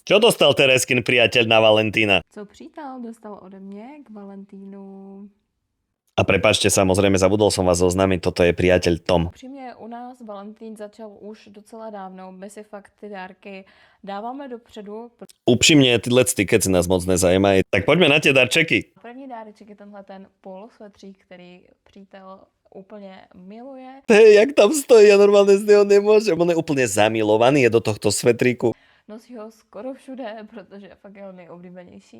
Čo dostal Tereskin priateľ na Valentína? Co přítel dostal ode mě k Valentínu? A prepáčte, samozrejme, zabudol som vás oznámiť, toto je priateľ Tom. Upřímně u nás Valentín začal už docela dávno. My si fakt ty dárky dáváme dopředu. Úprimne, tyhle keci nás moc nezajímajú. Tak poďme na tie darčeky. První dáreček je tenhle ten polosvetřík, který přítel úplně miluje. Hej, jak tam stojí, ja normálne z neho nemôžem. On je úplne zamilovaný, je do tohto svetríku. Nosí ho skoro všude, protože fakt je on nejoblíbenější.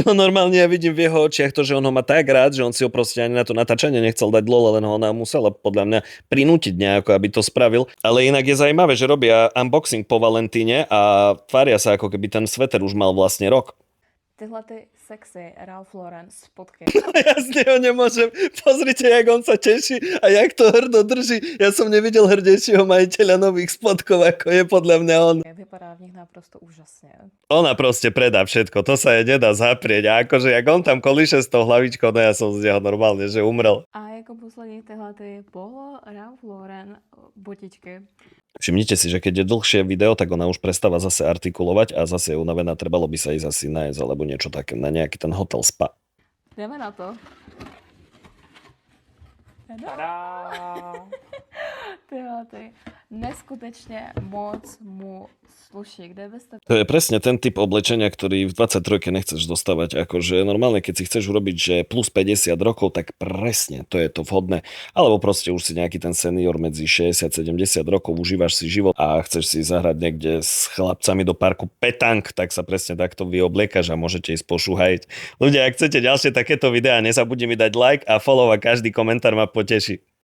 No normálne ja vidím v jeho očiach to, že on ho má tak rád, že on si ho proste ani na to natáčanie nechcel dať lol, len ho ona musela podľa mňa prinútiť nejako, aby to spravil. Ale inak je zaujímavé, že robia unboxing po Valentíne a tvária sa, ako keby ten sveter už mal vlastne rok. Tyhle ty sexy Ralph Lauren spotky. Ja z neho nemôžem. Pozrite, jak on sa teší a jak to hrdo drží. Ja som nevidel hrdejšieho majiteľa nových spotkov, ako je podľa mňa on. Vypadá v nich naprosto úžasně. Ona proste predá všetko, to sa jej nedá zaprieť. A akože, jak on tam kolíše s tou hlavičkou, no ja som z neho normálne, že umrel. A jako poslední tyhle ty polo Ralph Lauren botičky. Všimnite si, že keď je dlhšie video, tak ona už prestáva zase artikulovať a zase je unavená, trebalo by sa ísť asi nájsť alebo niečo také, na nejaký ten hotel spa. Jdeme na to. Tyhle ty neskutečně moc mu sluší. Kde byste... To je presne ten typ oblečenia, ktorý v 23 nechceš dostávať. Akože normálne, keď si chceš urobiť, že plus 50 rokov, tak presne to je to vhodné. Alebo proste už si nejaký ten senior medzi 60-70 rokov, užívaš si život a chceš si zahrať niekde s chlapcami do parku petank, tak sa presne takto vyobliekaš a môžete ísť pošúhajť. Ľudia, ak chcete ďalšie takéto videá, nezabudni mi dať like a follow a každý komentár ma poteší.